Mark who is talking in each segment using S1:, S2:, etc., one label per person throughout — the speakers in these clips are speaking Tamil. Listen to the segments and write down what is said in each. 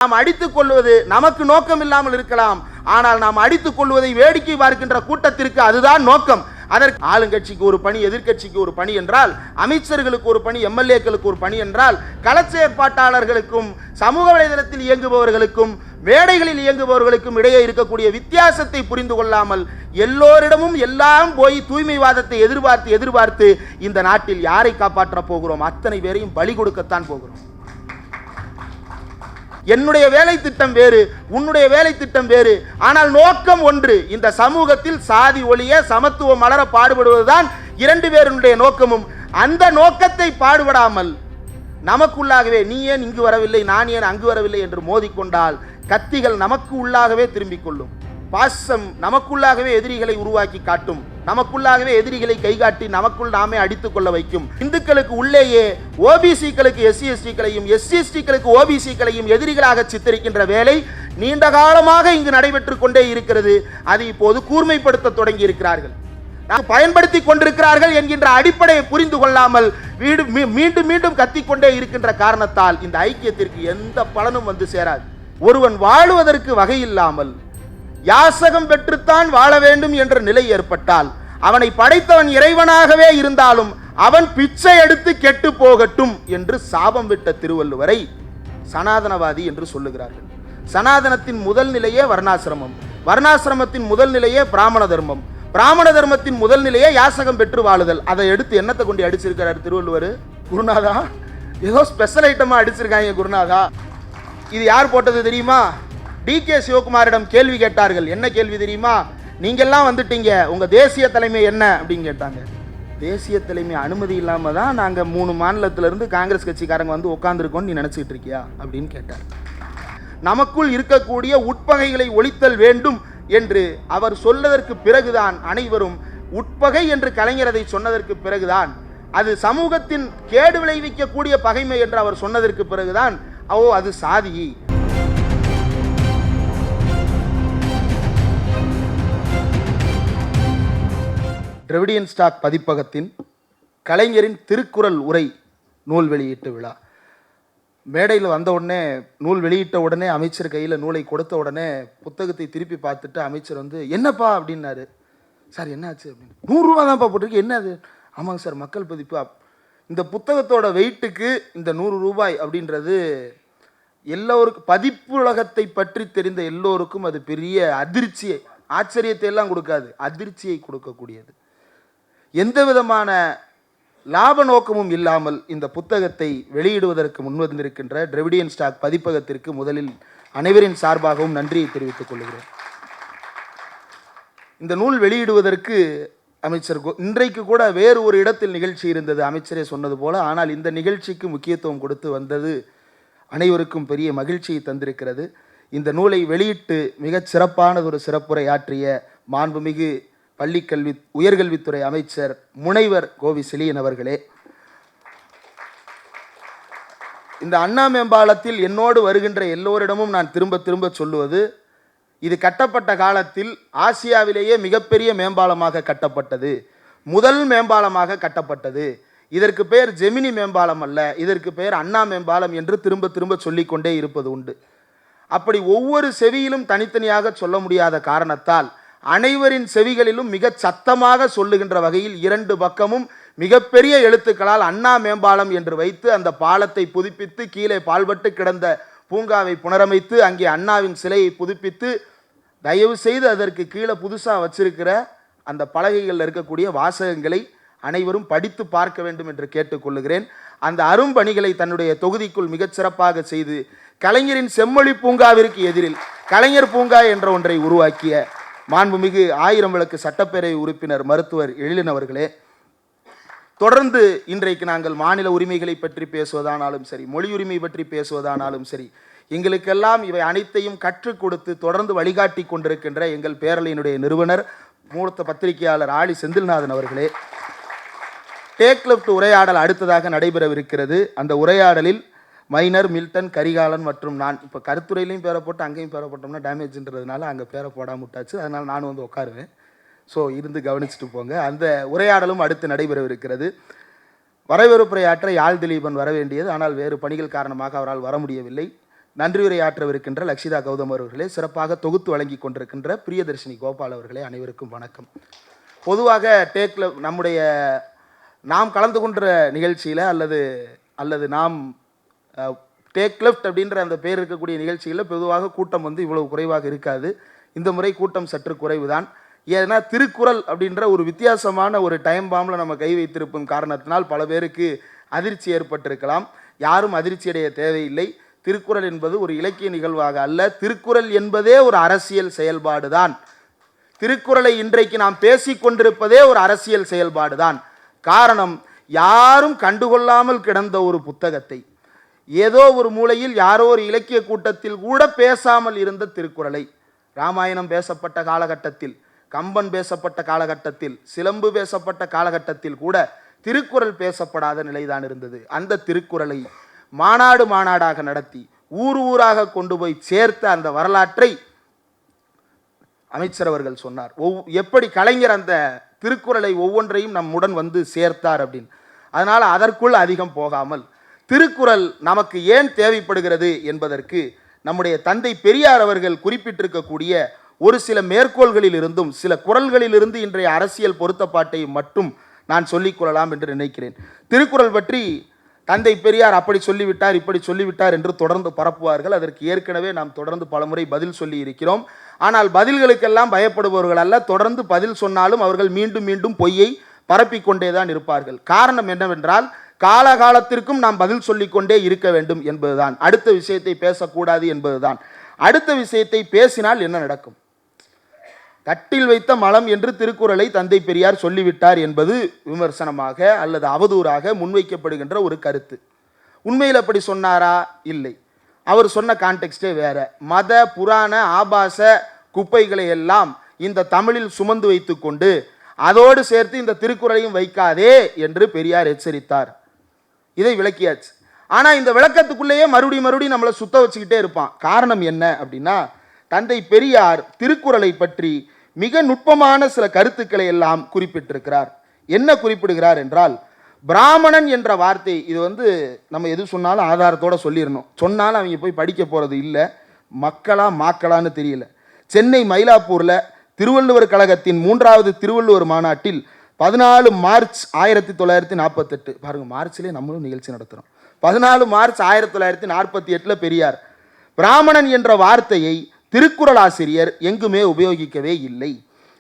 S1: நாம் அடித்துக் கொள்வது நமக்கு நோக்கம் இல்லாமல் இருக்கலாம், ஆனால் நாம் அடித்துக் கொள்வதை வேடிக்கை பார்க்கின்ற கூட்டத்திற்கு அதுதான் நோக்கம். அதற்கு ஆளுங்கட்சிக்கு ஒரு பணி, எதிர்க்கட்சிக்கு ஒரு பணி என்றால், அமைச்சர்களுக்கு ஒரு பணி, எம்எல்ஏக்களுக்கு ஒரு பணி என்றால், களச்சேற்பாட்டாளர்களுக்கும் சமூக வலைதளத்தில் இயங்குபவர்களுக்கும் மேடைகளில் இயங்குபவர்களுக்கும் இடையே இருக்கக்கூடிய வித்தியாசத்தை புரிந்து கொள்ளாமல் எல்லோரிடமும் எல்லாம் போய் தூய்மைவாதத்தை எதிர்பார்த்து இந்த நாட்டில் யாரை காப்பாற்ற போகிறோம்? அத்தனை பேரையும் பலி கொடுக்கத்தான் போகிறோம். என்னுடைய வேலை திட்டம் வேறு, உன்னுடைய வேலை திட்டம் வேறு, ஆனால் நோக்கம் ஒன்று. இந்த சமூகத்தில் சாதி ஒழிய சமத்துவம் மலர பாடுபடுவதுதான் இரண்டு பேருடைய நோக்கமும். அந்த நோக்கத்தை பாடுபடாமல் நமக்குள்ளாகவே நீ ஏன் இங்கு வரவில்லை, நான் ஏன் அங்கு வரவில்லை என்று மோதிக்கொண்டால் கத்திகள் நமக்கு உள்ளாகவே திரும்பிக் கொள்ளும். பாசம் நமக்குள்ளாகவே எதிரிகளை உருவாக்கி காட்டும், நமக்குள்ளாகவே எதிரிகளை கைகாட்டி நமக்குள் நாமே அடித்துக் கொள்ள வைக்கும். இந்துக்களுக்கு உள்ளேயே ஓபிசிக்களுக்கு எஸ்சி/எஸ்டிக்களையும், எஸ்சி/எஸ்டிக்களுக்கு ஓபிசிக்களையும் எதிரிகளாக சித்தரிக்கின்ற வேலை நீண்ட காலமாக இங்கு நடைபெற்றுக் கொண்டே இருக்கிறது. அது இப்போது கூர்மைப்படுத்த தொடங்கி இருக்கிறார்கள், பயன்படுத்திக் கொண்டிருக்கிறார்கள் என்கின்ற அடிப்படையை புரிந்து கொள்ளாமல் மீண்டும் மீண்டும் கத்திக்கொண்டே இருக்கின்ற காரணத்தால் இந்த ஐக்கியத்திற்கு எந்த பலனும் வந்து சேராது. ஒருவன் வாழுவதற்கு வகை இல்லாமல் யாசகம் பெற்றுத்தான் வாழ வேண்டும் என்ற நிலை ஏற்பட்டால் அவனை படைத்தவன் இறைவனாகவே இருந்தாலும் அவன் பிச்சை எடுத்து கெட்டு போகட்டும் என்று சாபம் விட்ட திருவள்ளுவரை சனாதனவாதி என்று சொல்லுகிறார்கள். சனாதனத்தின் முதல் நிலையே வர்ணாசிரமம், வர்ணாசிரமத்தின் முதல் நிலையே பிராமண தர்மம், பிராமண தர்மத்தின் முதல் நிலையே யாசகம் பெற்று வாழுதல். அதை எடுத்து என்னத்தை கொண்டு அடிச்சிருக்கிறார் திருவள்ளுவர்? குருநாதா, ஏதோ ஸ்பெஷல் ஐட்டமா அடிச்சிருக்காங்க குருநாதா. இது யார் போட்டது தெரியுமா? டி.கே. சிவகுமாரிடம் கேள்வி கேட்டார்கள். என்ன கேள்வி தெரியுமா? நீங்கெல்லாம் வந்துட்டீங்க, உங்க தேசிய தலைமை என்ன அப்படின்னு கேட்டாங்க. தேசிய தலைமை அனுமதி இல்லாம தான் நாங்க 3 மாநிலத்திலிருந்து காங்கிரஸ் கட்சிக்காரங்க வந்து உட்கார்ந்துருக்கோம், நீ நினைச்சிட்டு இருக்கியா அப்படின்னு கேட்டார். நமக்குள் இருக்கக்கூடிய உட்பகைகளை ஒழித்தல் வேண்டும் என்று அவர் சொல்லதற்கு பிறகுதான், அனைவரும் உட்பகை என்று கலைஞர் அதை சொன்னதற்கு பிறகுதான், அது சமூகத்தின் கேடு விளைவிக்கக்கூடிய பகைமை என்று அவர் சொன்னதற்கு பிறகுதான், அது சாதி. டிராவிடியன் ஸ்டாக் பதிப்பகத்தின் கலைஞரின் திருக்குறள் உரை நூல் வெளியீட்டு விழா. மேடையில் வந்த உடனே, நூல் வெளியிட்ட உடனே அமைச்சர் கையில் நூலை கொடுத்த உடனே புத்தகத்தை திருப்பி பார்த்துட்டு அமைச்சர் வந்து, என்னப்பா அப்படின்னாரு. சார் என்னாச்சு அப்படின்னு. 100 ரூபா தான்ப்பா போட்டிருக்கு, என்ன அது? ஆமாங்க சார், மக்கள் பதிப்பு. இந்த புத்தகத்தோட வெயிட்டுக்கு இந்த 100 ரூபாய் அப்படின்றது எல்லோருக்கும், பதிப்பு உலகத்தை பற்றி தெரிந்த எல்லோருக்கும் அது பெரிய அதிர்ச்சியை, ஆச்சரியத்தை எல்லாம் கொடுக்காது, அதிர்ச்சியை கொடுக்கக்கூடியது. எந்த விதமான லாப நோக்கமும் இல்லாமல் இந்த புத்தகத்தை வெளியிடுவதற்கு முன்வந்திருக்கின்ற டிராவிடியன் ஸ்டாக் பதிப்பகத்திற்கு முதலில் அனைவரின் சார்பாகவும் நன்றியை தெரிவித்துக் கொள்கிறேன். இந்த நூல் வெளியிடுவதற்கு அமைச்சர் இன்றைக்கு கூட வேறு ஒரு இடத்தில் நிகழ்ச்சி இருந்தது, அமைச்சரே சொன்னது போல. ஆனால் இந்த நிகழ்ச்சிக்கு முக்கியத்துவம் கொடுத்து வந்தது அனைவருக்கும் பெரிய மகிழ்ச்சியை தந்திருக்கிறது. இந்த நூலை வெளியிட்டு மிகச் சிறப்பானதொரு சிறப்புரை ஆற்றிய மாண்புமிகு பள்ளிக்கல்வி உயர்கல்வித்துறை அமைச்சர் முனைவர் கோவி செழியன் அவர்களே, இந்த அண்ணா மேம்பாலத்தில் என்னோடு வருகின்ற எல்லோரிடமும் நான் திரும்ப திரும்ப சொல்லுவது, இது கட்டப்பட்ட காலத்தில் ஆசியாவிலேயே மிகப்பெரிய மேம்பாலமாக கட்டப்பட்டது, முதல் மேம்பாலமாக கட்டப்பட்டது. இதற்கு பெயர் ஜெமினி மேம்பாலம் அல்ல, இதற்கு பெயர் அண்ணா மேம்பாலம் என்று திரும்ப திரும்ப சொல்லிக்கொண்டே இருப்பது உண்டு. அப்படி ஒவ்வொரு செவியிலும் தனித்தனியாக சொல்ல முடியாத காரணத்தால் அனைவரின் செவிகளிலும் மிக சத்தமாக சொல்லுகின்ற வகையில் 2 பக்கமும் மிகப்பெரிய எழுத்துக்களால் அண்ணா மேம்பாலம் என்று வைத்து அந்த பாலத்தை புதுப்பித்து, கீழே பால்பட்டு கிடந்த பூங்காவை புனரமைத்து, அங்கே அண்ணாவின் சிலையை புதுப்பித்து, தயவு செய்து அதற்கு கீழே புதுசாக வச்சிருக்கிற அந்த பலகைகளில் இருக்கக்கூடிய வாசகங்களை அனைவரும் படித்து பார்க்க வேண்டும் என்று கேட்டுக்கொள்ளுகிறேன். அந்த அரும்பணிகளை தன்னுடைய தொகுதிக்குள் மிகச் சிறப்பாக செய்து கலைஞரின் செம்மொழி பூங்காவிற்கு எதிரில் கலைஞர் பூங்கா என்ற ஒன்றை உருவாக்கிய மாண்புமிகு 1000 விளக்கு சட்டப்பேரவை உறுப்பினர் மருத்துவர் எழிலன் அவர்களே, தொடர்ந்து இன்றைக்கு நாங்கள் மாநில உரிமைகளை பற்றி பேசுவதானாலும் சரி, மொழி உரிமை பற்றி பேசுவதானாலும் சரி, எங்களுக்கெல்லாம் இவை அனைத்தையும் கற்றுக் கொடுத்து தொடர்ந்து வழிகாட்டி கொண்டிருக்கின்ற எங்கள் பேரலையினுடைய நிறுவனர் மூத்த பத்திரிகையாளர் ஆலி செந்தில்நாதன் அவர்களே, டேக் லெஃப்ட் உரையாடல் அடுத்ததாக நடைபெறவிருக்கிறது. அந்த உரையாடலில் மைனர், மில்டன், கரிகாலன் மற்றும் நான், இப்போ கருத்துறையிலையும் பேரை போட்டு அங்கேயும் பேரை போட்டோம்னா டேமேஜ்ன்றதுனால அங்கே பேரை போடாமல் விட்டாச்சு. அதனால் நானும் வந்து உட்காருவேன். ஸோ இருந்து கவனிச்சுட்டு போங்க. அந்த உரையாடலும் அடுத்து நடைபெறவிருக்கிறது. வரவேற்புரையாற்ற யாழ் திலீபன் வர வேண்டியது, ஆனால் வேறு பணிகள் காரணமாக அவரால் வர முடியவில்லை. நன்றியுரையாற்றவிருக்கின்ற லக்ஷிதா கௌதம் அவர்களே, சிறப்பாக தொகுத்து வழங்கி கொண்டிருக்கின்ற பிரியதர்ஷினி கோபால் அவர்களே, அனைவருக்கும் வணக்கம். பொதுவாக நம்முடைய நாம் கலந்து கொண்ட நிகழ்ச்சியில் அல்லது நாம் டேக் லெஃப்ட் அப்படின்ற அந்த பேர் இருக்கக்கூடிய நிகழ்ச்சியில் பொதுவாக கூட்டம் இவ்வளவு குறைவாக இருக்காது. இந்த முறை கூட்டம் சற்று குறைவுதான். ஏன்னா திருக்குறள் அப்படின்ற ஒரு வித்தியாசமான ஒரு டைம் பாம்பில் நம்ம கை வைத்திருக்கும் காரணத்தினால் பல பேருக்கு அதிர்ச்சி ஏற்பட்டிருக்கலாம். யாரும் அதிர்ச்சியடைய தேவையில்லை. திருக்குறள் என்பது ஒரு இலக்கிய நிகழ்வாக அல்ல. திருக்குறள் என்பதே ஒரு அரசியல் செயல்பாடு தான். திருக்குறளை இன்றைக்கு நாம் பேசிக்கொண்டிருப்பதே ஒரு அரசியல் செயல்பாடு தான். காரணம், யாரும் கண்டுகொள்ளாமல் கிடந்த ஒரு புத்தகத்தை ஏதோ ஒரு மூலையில் யாரோ ஒரு இலக்கிய கூட்டத்தில் கூட பேசாமல் இருந்த திருக்குறளை, ராமாயணம் பேசப்பட்ட காலகட்டத்தில், கம்பன் பேசப்பட்ட காலகட்டத்தில், சிலம்பு பேசப்பட்ட காலகட்டத்தில் கூட திருக்குறள் பேசப்படாத நிலைதான் இருந்தது. அந்த திருக்குறளை மாநாடாக நடத்தி ஊராக கொண்டு போய் சேர்த்த அந்த வரலாற்றை அமைச்சர் அவர்கள் சொன்னார். எப்படி கலைஞர் அந்த திருக்குறளை ஒவ்வொன்றையும் நம்முடன் சேர்த்தார் அப்படின்னு. அதனால் அதற்குள் அதிகம் போகாமல், திருக்குறள் நமக்கு ஏன் தேவைப்படுகிறது என்பதற்கு நம்முடைய தந்தை பெரியார் அவர்கள் குறிப்பிட்டிருக்கக்கூடிய ஒரு சில மேற்கோள்களில் இருந்தும் சில குறள்களிலிருந்து இன்றைய அரசியல் பொருத்தப்பாட்டை மட்டும் நான் சொல்லிக்கொள்ளலாம் என்று நினைக்கிறேன். திருக்குறள் பற்றி தந்தை பெரியார் அப்படி சொல்லிவிட்டார், இப்படி சொல்லிவிட்டார் என்று தொடர்ந்து பரப்புவார்கள். அதற்கு ஏற்கனவே நாம் தொடர்ந்து பலமுறை பதில் சொல்லி இருக்கிறோம். ஆனால் பதில்களுக்கெல்லாம் பயப்படுபவர்கள் அல்ல. தொடர்ந்து பதில் சொன்னாலும் அவர்கள் மீண்டும் மீண்டும் பொய்யை பரப்பிக்கொண்டேதான் இருப்பார்கள். காரணம் என்னவென்றால், காலகாலத்திற்கும் நாம் பதில் சொல்லிக்கொண்டே இருக்க வேண்டும் என்பதுதான். அடுத்த விஷயத்தை பேசக்கூடாது என்பதுதான். அடுத்த விஷயத்தை பேசினால் என்ன நடக்கும்? கட்டில் வைத்த மலம் என்று திருக்குறளை தந்தை பெரியார் சொல்லிவிட்டார் என்பது விமர்சனமாக அல்லது அவதூறாக முன்வைக்கப்படுகின்ற ஒரு கருத்து. உண்மையில் அப்படி சொன்னாரா? இல்லை. அவர் சொன்ன கான்டெக்ஸ்டே வேற. மத புராண ஆபாச குப்பைகளை எல்லாம் இந்த தமிழில் சுமந்து வைத்து கொண்டு அதோடு சேர்த்து இந்த திருக்குறளையும் வைக்காதே என்று பெரியார் எச்சரித்தார். இதை விளக்கியாச்சு. ஆனால் இந்த விளக்கத்துக்குள்ளேயே மறுபடியும் நம்மளை சுத்த வச்சுக்கிட்டே இருப்பான். காரணம் என்ன அப்படின்னா, தந்தை பெரியார் திருக்குறளை பற்றி மிக நுட்பமான சில கருத்துக்களை எல்லாம் குறிப்பிட்டிருக்கிறார். என்ன குறிப்பிடுகிறார் என்றால், பிராமணன் என்ற வார்த்தை, இது நம்ம எது சொன்னாலும் ஆதாரத்தோட சொல்லிடணும். சொன்னாலும் அவங்க போய் படிக்க போகிறது இல்லை. மாக்களான்னு தெரியல. சென்னை மயிலாப்பூரில் திருவள்ளுவர் கழகத்தின் 3வது திருவள்ளுவர் மாநாட்டில் 14 மார்ச் 1948, பாருங்க, மார்ச்லேயே நம்மளும் நிகழ்ச்சி நடத்துகிறோம். 14 மார்ச் 1948 பெரியார் பிராமணன் என்ற வார்த்தையை திருக்குறள் ஆசிரியர் எங்குமே உபயோகிக்கவே இல்லை.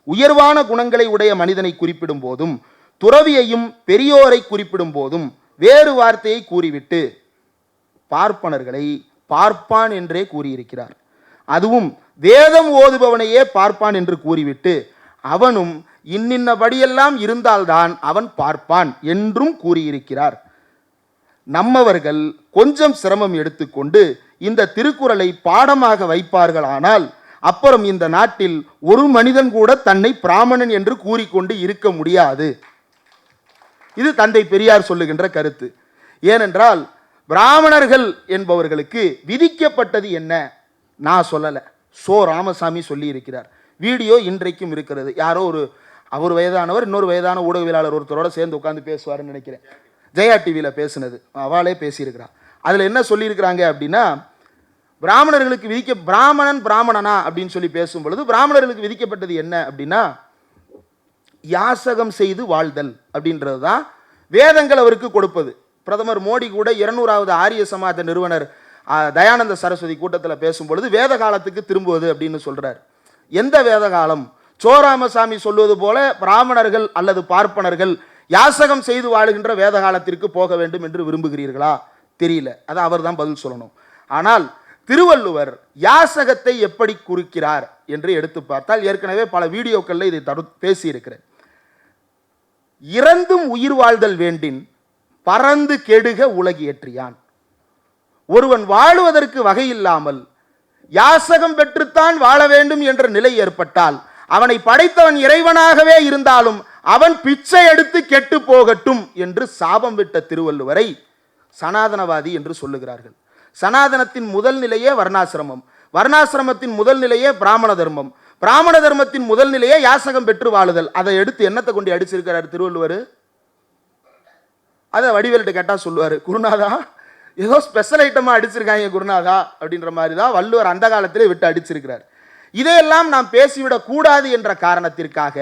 S1: உயர்வான குணங்களை உடைய மனிதனை குறிப்பிடும் போதும் துறவியையும் பெரியோரை குறிப்பிடும் போதும் வேறு வார்த்தையை கூறிவிட்டு பார்ப்பனர்களை பார்ப்பான் என்றே கூறியிருக்கிறார். அதுவும் வேதம் ஓதுபவனையே பார்ப்பான் என்று கூறிவிட்டு அவனும் இன்னின்னபடியெல்லாம் இருந்தால்தான் அவன் பார்ப்பான் என்றும் கூறியிருக்கிறார். நம்மவர்கள் கொஞ்சம் சிரமம் எடுத்துக்கொண்டு இந்த திருக்குறளை பாடமாக வைப்பார்கள். ஆனால் அப்புறம் இந்த நாட்டில் ஒரு மனிதன் கூட தன்னை பிராமணன் என்று கூறிக்கொண்டு இருக்க முடியாது. இது தந்தை பெரியார் சொல்லுகின்ற கருத்து. ஏனென்றால் பிராமணர்கள் என்பவர்களுக்கு விதிக்கப்பட்டது என்ன? நான் சொல்லலை, ராமசாமி சொல்லி இருக்கிறார். வீடியோ இன்றைக்கும் இருக்கிறது. யாரோ அவர் வயதானவர் இன்னொரு வயதான ஊடகவியலாளர் ஒருத்தரோட சேர்ந்து உட்கார்ந்து பேசுவாருன்னு நினைக்கிறேன். ஜெயா டிவியில் பேசுனது, அவளே பேசியிருக்கிறார். அதில் என்ன சொல்லியிருக்கிறாங்க அப்படின்னா, பிராமணர்களுக்கு பிராமணனா அப்படின்னு சொல்லி பேசும் பொழுது பிராமணர்களுக்கு விதிக்கப்பட்டது என்ன அப்படின்னா, யாசகம் செய்து வாழ்தல் அப்படின்றது தான் வேதங்கள் அவருக்கு கொடுப்பது. பிரதமர் மோடி கூட 200வது ஆரிய சமாஜ நிறுவனர் தயானந்த சரஸ்வதி கூட்டத்தில் பேசும்பொழுது வேத காலத்துக்கு திரும்புவது அப்படின்னு சொல்றார். எந்த வேத காலம்? ராமசாமி சொல்வது போல பிராமணர்கள் அல்லது பார்ப்பனர்கள் யாசகம் செய்து வாழுகின்ற வேத காலத்திற்கு போக வேண்டும் என்று விரும்புகிறீர்களா? தெரியல, அதை அவர் தான் பதில் சொல்லணும். ஆனால் திருவள்ளுவர் யாசகத்தை எப்படி குறிக்கிறார் என்று எடுத்து பார்த்தால், ஏற்கனவே பல வீடியோக்களில் இதை பேசியிருக்கிறேன். இறந்தும் உயிர் வாழ்தல் வேண்டின் பறந்து கெடுக உலகியற்றியான். ஒருவன் வாழுவதற்கு வகை இல்லாமல் யாசகம் பெற்றுத்தான் வாழ வேண்டும் என்ற நிலை ஏற்பட்டால் அவனை படைத்தவன் இறைவனாகவே இருந்தாலும் அவன் பிச்சை எடுத்து கெட்டு போகட்டும் என்று சாபம் விட்ட திருவள்ளுவரை சனாதனவாதி என்று சொல்லுகிறார்கள். சனாதனத்தின் முதல் நிலையே வர்ணாசிரமம், வர்ணாசிரமத்தின் முதல் நிலையே பிராமண தர்மம், பிராமண தர்மத்தின் முதல் நிலையே யாசகம் பெற்று வாழுதல். அதை எடுத்து என்னத்தை கொண்டு அடிச்சிருக்கிறார் திருவள்ளுவர்? அதை வடிவேல்கிட்ட கேட்டா சொல்லுவாரு, குருநாதா ஏதோ ஸ்பெஷல் ஐட்டமாக அடிச்சிருக்காங்க குருநாதா அப்படின்ற மாதிரி தான் வள்ளுவர் அந்த காலத்திலே விட்டு அடிச்சிருக்கிறார். இதையெல்லாம் நாம் பேசிவிடக் கூடாது என்ற காரணத்திற்காக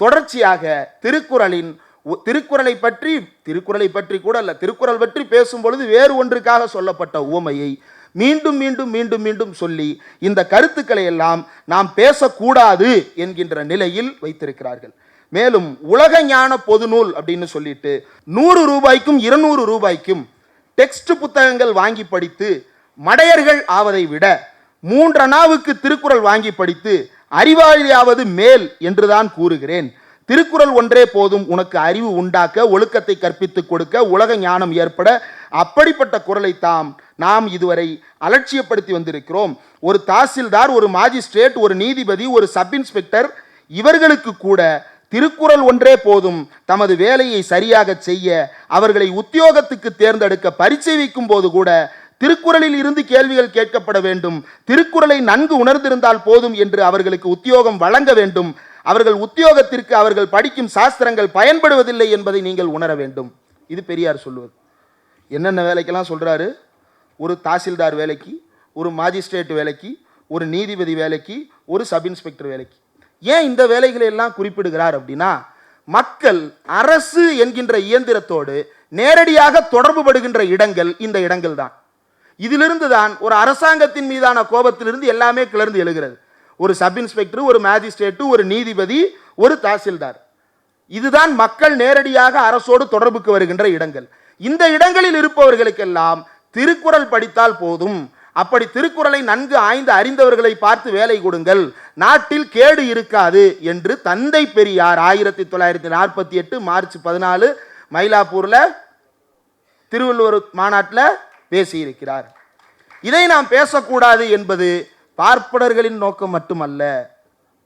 S1: தொடர்ச்சியாக திருக்குறளை பற்றி கூட அல்ல, திருக்குறள் பற்றி பேசும் பொழுது வேறு ஒன்றுக்காக சொல்லப்பட்ட உவமையை மீண்டும் மீண்டும் மீண்டும் மீண்டும் சொல்லி இந்த கருத்துக்களை எல்லாம் நாம் பேசக்கூடாது என்கின்ற நிலையில் வைத்திருக்கிறார்கள். மேலும் உலக ஞான பொது நூல் அப்படின்னு சொல்லிட்டு 100 ரூபாய்க்கும் 200 ரூபாய்க்கும் டெக்ஸ்ட் புத்தகங்கள் வாங்கி படித்து மடையர்கள் ஆவதை விட 3 அணாவுக்கு திருக்குறள் வாங்கி படித்து அறிவாளியாவது மேல் என்றுதான் கூறுகிறேன். திருக்குறள் ஒன்றே போதும் உனக்கு அறிவு உண்டாக்க, ஒழுக்கத்தை கற்பித்துக் கொடுக்க, உலக ஞானம் ஏற்பட. அப்படிப்பட்ட குறளை நாம் இதுவரை அலட்சியப்படுத்தி வந்திருக்கிறோம். ஒரு தாசில்தார், ஒரு மாஜிஸ்ட்ரேட், ஒரு நீதிபதி, ஒரு சப் இன்ஸ்பெக்டர் இவர்களுக்கு கூட திருக்குறள் ஒன்றே போதும் தமது வேலையை சரியாக செய்ய. அவர்களை உத்தியோகத்துக்கு தேர்ந்தெடுக்க பரீட்சை வைக்கும் போது கூட திருக்குறளில் இருந்து கேள்விகள் கேட்கப்பட வேண்டும். திருக்குறளை நன்கு உணர்ந்திருந்தால் போதும் என்று அவர்களுக்கு உத்தியோகம் வழங்க வேண்டும். அவர்கள் உத்தியோகத்திற்கு அவர்கள் படிக்கும் சாஸ்திரங்கள் பயன்படுவதில்லை என்பதை நீங்கள் உணர வேண்டும். இது பெரியார் சொல்லுவது. என்னென்ன வேலைக்கெல்லாம் சொல்றாரு? ஒரு தாசில்தார் வேலைக்கு, ஒரு மாஜிஸ்ட்ரேட் வேலைக்கு, ஒரு நீதிபதி வேலைக்கு, ஒரு சப் இன்ஸ்பெக்டர் வேலைக்கு. ஏன் இந்த வேலைகளை எல்லாம் குறிப்பிடுகிறார் அப்படின்னா, மக்கள் அரசு என்கின்ற இயந்திரத்தோடு நேரடியாக தொடர்பு படுகின்ற இடங்கள் இந்த இடங்கள் தான். இதிலிருந்து தான் ஒரு அரசாங்கத்தின் மீதான கோபத்திலிருந்து எல்லாமே கிளர்ந்து எழுகிறது. ஒரு சப் இன்ஸ்பெக்டர், ஒரு மேஜிஸ்ட்ரேட், ஒரு நீதிபதி, ஒரு தாசில்தார், இதுதான் மக்கள் நேரடியாக அரசோடு தொடர்புக்கு வருகின்ற இடங்கள். இந்த இடங்களில் இருப்பவர்களுக்கெல்லாம் திருக்குறள் படித்தால் போதும். அப்படி திருக்குறளை நன்கு ஆய்ந்து அறிந்தவர்களை பார்த்து வேலை கொடுங்கள், நாட்டில் கேடு இருக்காது என்று தந்தை பெரியார் 1948 மார்ச் 14 மயிலாப்பூர்ல திருவள்ளுவர் மாநாட்டில் பேசியிருக்கிறார். இதை நாம் பேசக்கூடாது என்பது பார்ப்பனர்களின் நோக்கம் மட்டுமல்ல,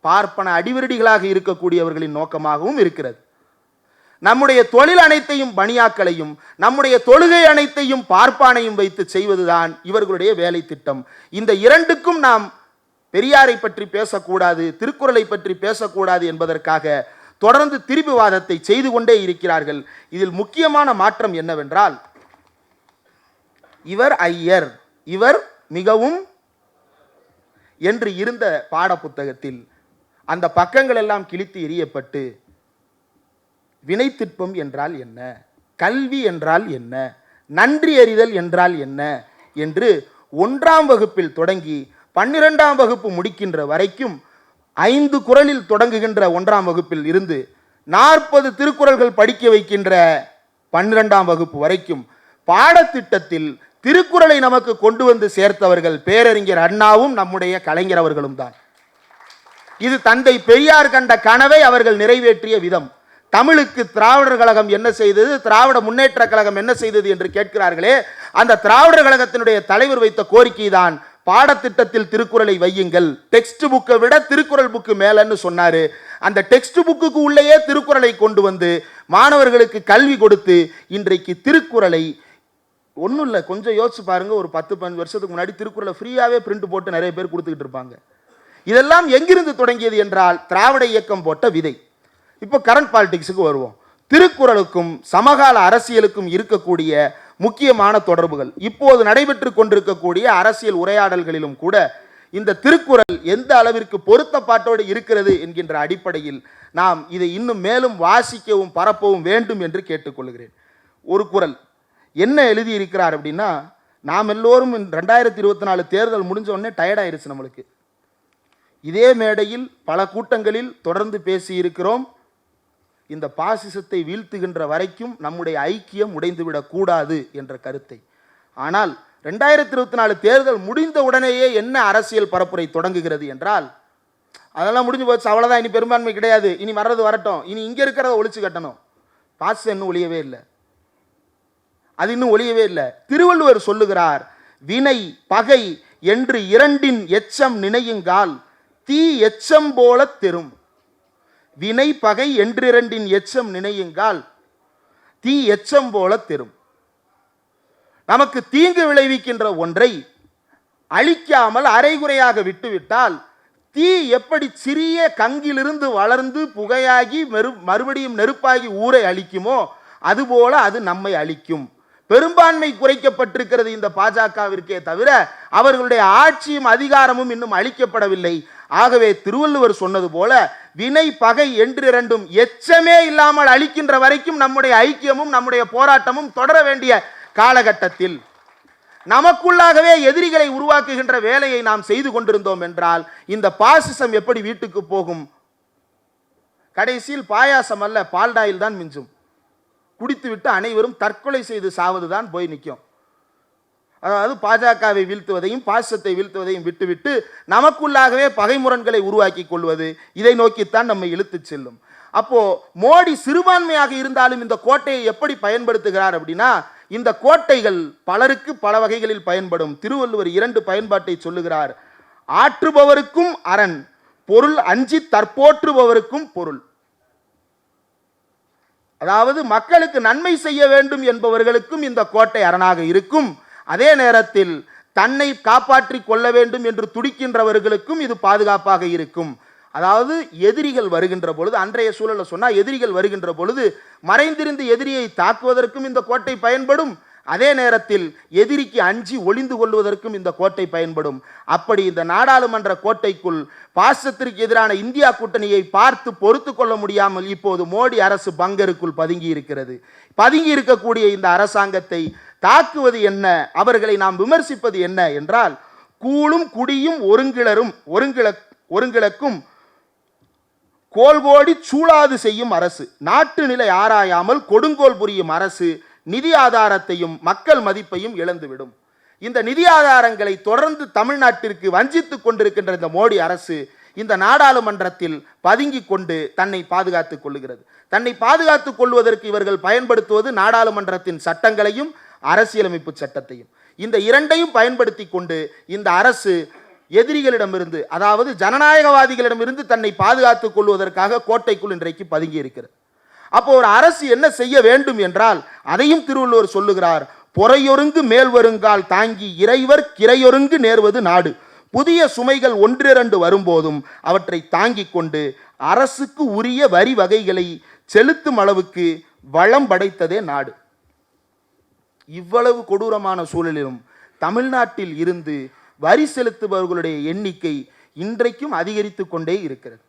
S1: பார்ப்பன அடிவருடிகளாக இருக்கக்கூடியவர்களின் நோக்கமாகவும் இருக்கிறது. நம்முடைய தொழில் அனைத்தையும் பணியாக்களையும், நம்முடைய தொழுகை அனைத்தையும் பார்ப்பானையும் வைத்து செய்வதுதான் இவர்களுடைய வேலை திட்டம். இந்த இரண்டுக்கும் நாம் பெரியாரை பற்றி பேசக்கூடாது, திருக்குறளை பற்றி பேசக்கூடாது என்பதற்காக தொடர்ந்து திரிபுவாதத்தை செய்து கொண்டே இருக்கிறார்கள். இதில் முக்கியமான மாற்றம் என்னவென்றால், இவர் ஐயர், இவர் மிகவும் என்று இருந்த பாட புத்தகத்தில் அந்த பக்கங்கள் எல்லாம் கிழித்து எறியப்பட்டு வினைத்திற்பம் என்றால் என்ன, கல்வி என்றால் என்ன, நன்றி அறிதல் என்றால் என்ன என்று 1ஆம் வகுப்பில் தொடங்கி 12ஆம் வகுப்பு முடிக்கின்ற வரைக்கும் 5 குறளில் தொடங்குகின்ற 1ஆம் வகுப்பில் இருந்து 40 திருக்குறள்கள் படிக்க வைக்கின்ற 12ஆம் வகுப்பு வரைக்கும் பாடத்திட்டத்தில் திருக்குறளை நமக்கு கொண்டு வந்து சேர்த்தவர்கள் பேரறிஞர் அண்ணாவும் நம்முடைய கலைஞர் அவர்களும் தான். இது தந்தை பெரியார் கண்ட கனவை அவர்கள் நிறைவேற்றிய விதம். தமிழுக்கு திராவிடர் கழகம் என்ன செய்தது, திராவிட முன்னேற்ற கழகம் என்ன செய்தது என்று கேட்கிறார்களே, அந்த திராவிடர் கழகத்தினுடைய தலைவர் வைத்த கோரிக்கை தான் பாடத்திட்டத்தில் திருக்குறளை வையுங்கள், டெக்ஸ்ட் புக்கை விட திருக்குறள் புக்கு மேலன்னு சொன்னாரு. அந்த டெக்ஸ்ட் புக்கு உள்ளேயே திருக்குறளை கொண்டு வந்து மாணவர்களுக்கு கல்வி கொடுத்து இன்றைக்கு திருக்குறளை ஒன்றும் இல்லை, கொஞ்சம் யோசிச்சு பாருங்க. ஒரு 10-15 வருஷத்துக்கு முன்னாடி திருக்குறளை ஃப்ரீயாகவே பிரிண்ட் போட்டு நிறைய பேர் கொடுத்துக்கிட்டு இருப்பாங்க. இதெல்லாம் எங்கிருந்து தொடங்கியது என்றால் திராவிட இயக்கம் போட்ட விதை. இப்போ கரண்ட் பாலிடிக்ஸுக்கு வருவோம். திருக்குறளுக்கும் சமகால அரசியலுக்கும் இருக்கக்கூடிய முக்கியமான தொடர்புகள், இப்போது நடைபெற்று கொண்டிருக்கக்கூடிய அரசியல் உரையாடல்களிலும் கூட இந்த திருக்குறள் எந்த அளவிற்கு பொருத்தப்பாட்டோடு இருக்கிறது என்கின்ற அடிப்படையில் நாம் இதை இன்னும் மேலும் வாசிக்கவும் பரப்பவும் வேண்டும் என்று கேட்டுக்கொள்கிறேன். ஒரு குறள் என்ன எழுதி இருக்கிறார் அப்படின்னா, நாம் எல்லோரும் 2024 தேர்தல் முடிஞ்ச உடனே டயர்டாயிருச்சு நம்மளுக்கு. இதே மேடையில் பல கூட்டங்களில் தொடர்ந்து பேசி இருக்கிறோம். இந்த பாசிசத்தை வீழ்த்துகின்ற வரைக்கும் நம்முடைய ஐக்கியம் உடைந்துவிடக் கூடாது என்ற கருத்தை. ஆனால் 2024 தேர்தல் முடிந்த உடனேயே என்ன அரசியல் பரப்புரை தொடங்குகிறது என்றால், அதெல்லாம் முடிஞ்சு போச்சு, அவ்வளோதான், இனி பெரும்பான்மை கிடையாது, இனி வர்றது வரட்டும், இனி இங்கே இருக்கிறத ஒழிச்சு கட்டணும். பாசிசம் இன்னும் ஒழியவே இல்லை, அது இன்னும் ஒழியவே இல்லை. திருவள்ளுவர் சொல்லுகிறார், வினை பகை என்று இரண்டின் எச்சம் நினையுங்கால் தீ எச்சம் போல தெரும். வினை பகை என்றிரண்டின் எச்சம் நினையுங்கால் தீ எச்சம் போல தெரும். நமக்கு தீங்கு விளைவிக்கின்ற ஒன்றை அழிக்காமல் அரைகுறையாக விட்டுவிட்டால் தீ எப்படி சிறிய கங்கிலிருந்து வளர்ந்து புகையாகி மறுபடியும் நெருப்பாகி ஊரை அழிக்குமோ அதுபோல அது நம்மை அழிக்கும். பெரும்பான்மை குறைக்கப்பட்டிருக்கிறது இந்த பாஜகவிற்கே தவிர அவர்களுடைய ஆட்சியும் அதிகாரமும் இன்னும் அளிக்கப்படவில்லை. ஆகவே திருவள்ளுவர் சொன்னது போல வினை பகை என்றிரண்டும் எச்சமே இல்லாமல் அளிக்கின்ற வரைக்கும் நம்முடைய ஐக்கியமும் நம்முடைய போராட்டமும் தொடர வேண்டிய காலகட்டத்தில் நமக்குள்ளாகவே எதிரிகளை உருவாக்குகின்ற வேலையை நாம் செய்து கொண்டிருந்தோம் என்றால் இந்த பாசிசம் எப்படி வீட்டுக்கு போகும்? கடைசியில் பாயாசம் அல்ல பால்டாயில் தான் மிஞ்சும். குடித்துவிட்டு அனைவரும் தற்கொலை செய்து சாவதுதான் போய் நிற்கும். அதாவது பாஜகவை வீழ்த்துவதையும் பாசிசத்தை வீழ்த்துவதையும் விட்டுவிட்டு நமக்குள்ளாகவே பகைமுரண்களை உருவாக்கி கொள்வது, இதை நோக்கித்தான் நம்மை இழுத்து செல்லும். அப்போ மோடி சிறுபான்மையாக இருந்தாலும் இந்த கோட்டையை எப்படி பயன்படுத்துகிறார் அப்படின்னா, இந்த கோட்டைகள் பலருக்கு பல வகைகளில் பயன்படும். திருவள்ளுவர் 2 பயன்பாட்டை சொல்லுகிறார். ஆற்றுபவருக்கும் அரண், பொருள் அஞ்சி தற்போற்றுபவருக்கும் பொருள். அதாவது மக்களுக்கு நன்மை செய்ய வேண்டும் என்பவர்களுக்கும் இந்த கோட்டை அரணாக இருக்கும். அதே நேரத்தில் தன்னை காப்பாற்றிக் கொள்ள வேண்டும் என்று துடிக்கின்றவர்களுக்கும் இது பாதுகாப்பாக இருக்கும். அதாவது எதிரிகள் வருகின்ற பொழுது, அன்றைய சூழலை சொன்னா, எதிரிகள் வருகின்ற பொழுது மறைந்திருந்து எதிரியை தாக்குவதற்கும் இந்த கோட்டை பயன்படும். அதே நேரத்தில் எதிரிக்கு அஞ்சி ஒளிந்து கொள்வதற்கும் இந்த கோட்டை பயன்படும். அப்படி இந்த நாடாளுமன்ற கோட்டைக்குள் பாசிசத்திற்கு எதிரான இந்தியா கூட்டணியை பார்த்து பொறுத்து கொள்ள முடியாமல் இப்போது மோடி அரசு பங்கருக்குள் பதுங்கி இருக்கிறது. பதுங்கி இருக்கக்கூடிய இந்த அரசாங்கத்தை தாக்குவது என்ன, அவர்களை நாம் விமர்சிப்பது என்ன என்றால், கூழும் குடியும் ஒருங்கிழக்கும் கோல்கோடி சூழாது செய்யும் அரசு, நாட்டு நிலை ஆராயாமல் கொடுங்கோல் புரியும் அரசு நிதி ஆதாரத்தையும் மக்கள் மதிப்பையும் இழந்துவிடும். இந்த நிதி ஆதாரங்களை தொடர்ந்து தமிழ்நாட்டிற்கு வஞ்சித்துக் கொண்டிருக்கின்ற இந்த மோடி அரசு இந்த நாடாளுமன்றத்தில் பதுங்கி கொண்டு தன்னை பாதுகாத்துக் கொள்ளுகிறது. தன்னை பாதுகாத்துக் கொள்வதற்கு இவர்கள் பயன்படுத்துவது நாடாளுமன்றத்தின் சட்டங்களையும் அரசியலமைப்பு சட்டத்தையும். இந்த இரண்டையும் பயன்படுத்தி கொண்டு இந்த அரசு எதிரிகளிடமிருந்து, அதாவது ஜனநாயகவாதிகளிடமிருந்து தன்னை பாதுகாத்துக் கொள்வதற்காக கோட்டைக்குள் இன்றைக்கு பதுங்கி இருக்கிறது. அப்போ ஒரு அரசு என்ன செய்ய வேண்டும் என்றால், அதையும் திருவள்ளுவர் சொல்லுகிறார். பொறையொருங்கு மேல் வருங்கால் தாங்கி இறைவர் கிரையொருங்கு நேர்வது நாடு. புதிய சுமைகள் 1-2 வரும்போதும் அவற்றை தாங்கிக் கொண்டு அரசுக்கு உரிய வரி வகைகளை செலுத்தும் அளவுக்கு வளம் படைத்ததே நாடு. இவ்வளவு கொடூரமான சூழலிலும் தமிழ்நாட்டில் இருந்து வரி செலுத்துபவர்களுடைய எண்ணிக்கை இன்றைக்கும் அதிகரித்து கொண்டே இருக்கிறது.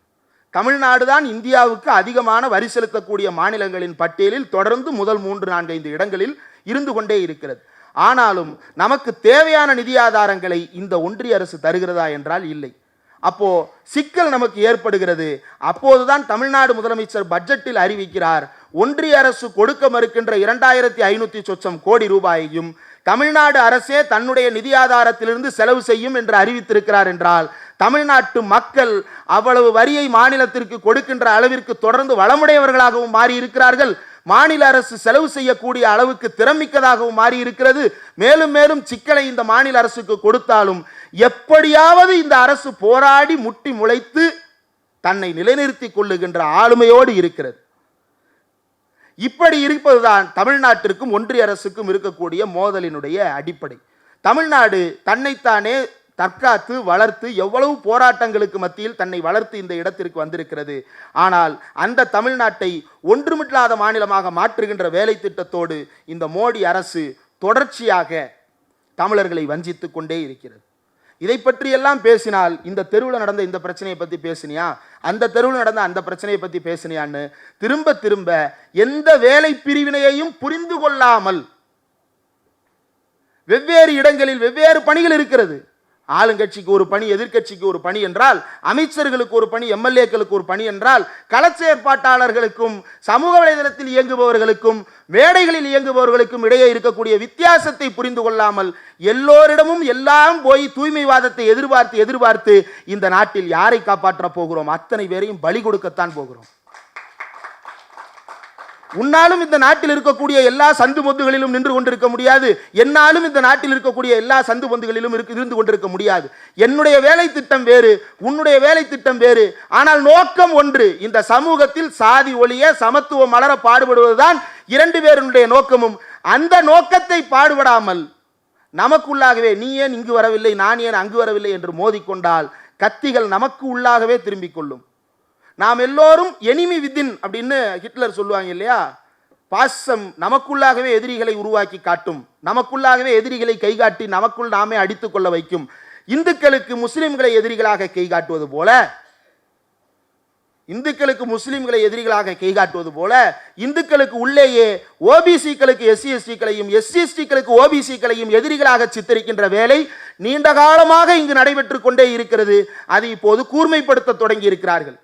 S1: தமிழ்நாடு தான் இந்தியாவுக்கு அதிகமான வரி செலுத்தக்கூடிய மாநிலங்களின் பட்டியலில் தொடர்ந்து முதல் 3-4-5 இடங்களில் இருந்து கொண்டே இருக்கிறது. ஆனாலும் நமக்கு தேவையான நிதி ஆதாரங்களை இந்த ஒன்றிய அரசு தருகிறதா என்றால் இல்லை. அப்போ சிக்கல் நமக்கு ஏற்படுகிறது. அப்போதுதான் தமிழ்நாடு முதலமைச்சர் பட்ஜெட்டில் அறிவிக்கிறார், ஒன்றிய அரசு கொடுக்க மறுக்கின்ற 2500 சொச்சம் கோடி ரூபாயையும் தமிழ்நாடு அரசே தன்னுடைய நிதி ஆதாரத்திலிருந்து செலவு செய்யும் என்று அறிவித்திருக்கிறார். என்றால் தமிழ்நாட்டு மக்கள் அவ்வளவு வரியை மாநிலத்திற்கு கொடுக்கின்ற அளவிற்கு தொடர்ந்து வளமுடையவர்களாகவும் மாறி இருக்கிறார்கள். மாநில அரசு செலவு செய்யக்கூடிய அளவுக்கு திறமிக்கதாகவும் மாறி இருக்கிறது. மேலும் மேலும் சிக்கலை இந்த மாநில அரசுக்கு கொடுத்தாலும் எப்படியாவது இந்த அரசு போராடி முட்டி முளைத்து தன்னை நிலைநிறுத்திக் கொள்ளுகின்ற ஆளுமையோடு இருக்கிறது. இப்படி இருப்பதுதான் தமிழ்நாட்டிற்கும் ஒன்றிய அரசுக்கும் இருக்கக்கூடிய மோதலினுடைய அடிப்படை. தமிழ்நாடு தன்னைத்தானே தற்காத்து வளர்த்து எவ்வளவு போராட்டங்களுக்கு மத்தியில் தன்னை வளர்த்து இந்த இடத்திற்கு வந்திருக்கிறது. ஆனால் அந்த தமிழ்நாட்டை ஒன்றுமில்லாத மாநிலமாக மாற்றுகின்ற வேலை திட்டத்தோடு இந்த மோடி அரசு தொடர்ச்சியாக தமிழர்களை வஞ்சித்துக் கொண்டே இருக்கிறது. இதை பற்றி எல்லாம் பேசினால், இந்த தெருவில் நடந்த இந்த பிரச்சனையை பற்றி பேசினியா, அந்த தெருவில் நடந்த அந்த பிரச்சனையை பற்றி பேசினியான்னு திரும்ப திரும்ப எந்த வேலை பிரிவினையையும் புரிந்து கொள்ளாமல் வெவ்வேறு இடங்களில் வெவ்வேறு பணிகள் இருக்கிறது. ஆளுங்கட்சிக்கு ஒரு பணி, எதிர்கட்சிக்கு ஒரு பணி என்றால், அமைச்சர்களுக்கு ஒரு பணி, எம்எல்ஏக்களுக்கு ஒரு பணி என்றால், களச்செயற்பாட்டாளர்களுக்கும் சமூக வலைதளத்தில் இயங்குபவர்களுக்கும் மேடைகளில் இயங்குபவர்களுக்கும் இடையே இருக்கக்கூடிய வித்தியாசத்தை புரிந்து கொள்ளாமல் எல்லோரிடமும் எல்லாம் போய் தூய்மைவாதத்தை எதிர்பார்த்து இந்த நாட்டில் யாரை காப்பாற்ற போகிறோம்? அத்தனை பேரையும் பலி கொடுக்கத்தான் போகிறோம். உன்னாலும் இந்த நாட்டில் இருக்கக்கூடிய எல்லா சந்து பொந்துகளிலும் நின்று கொண்டிருக்க முடியாது. என்னாலும் இந்த நாட்டில் இருக்கக்கூடிய எல்லா சந்து பொந்துகளிலும் இருந்து கொண்டிருக்க முடியாது. என்னுடைய வேலை திட்டம் வேறு, உன்னுடைய வேலை திட்டம் வேறு. ஆனால் நோக்கம் ஒன்று. இந்த சமூகத்தில் சாதி ஒழிய சமத்துவம் மலர பாடுபடுவதுதான் 2 பேருடைய நோக்கமும். அந்த நோக்கத்தை பாடுபடாமல் நமக்குள்ளாகவே நீ ஏன் இங்கு வரவில்லை, நான் ஏன் அங்கு வரவில்லை என்று மோதிக்கொண்டால் கத்திகள் நமக்கு உள்ளாகவே திரும்பிக் கொள்ளும். நாம் எல்லோரும் எனிமி வித்தின் அப்படின்னு ஹிட்லர் சொல்லுவாங்க இல்லையா? பாசம் நமக்குள்ளாகவே எதிரிகளை உருவாக்கி காட்டும், நமக்குள்ளாகவே எதிரிகளை கைகாட்டி நமக்குள் நாமே அடித்துக் கொள்ள வைக்கும். இந்துக்களுக்கு முஸ்லிம்களை எதிரிகளாக கை காட்டுவது போல, இந்துக்களுக்கு முஸ்லிம்களை எதிரிகளாக கை காட்டுவது போல, இந்துக்களுக்கு உள்ளேயே ஓபிசிக்களுக்கு எஸ்சி எஸ்டிக்களையும் எஸ்சி எஸ்டிக்களுக்கு ஓபிசிக்களையும் எதிரிகளாக சித்தரிக்கின்ற வேலை நீண்ட காலமாக இங்கு நடைபெற்றுக் கொண்டே இருக்கிறது. அது இப்போது கூர்மைப்படுத்த தொடங்கி இருக்கிறார்கள்.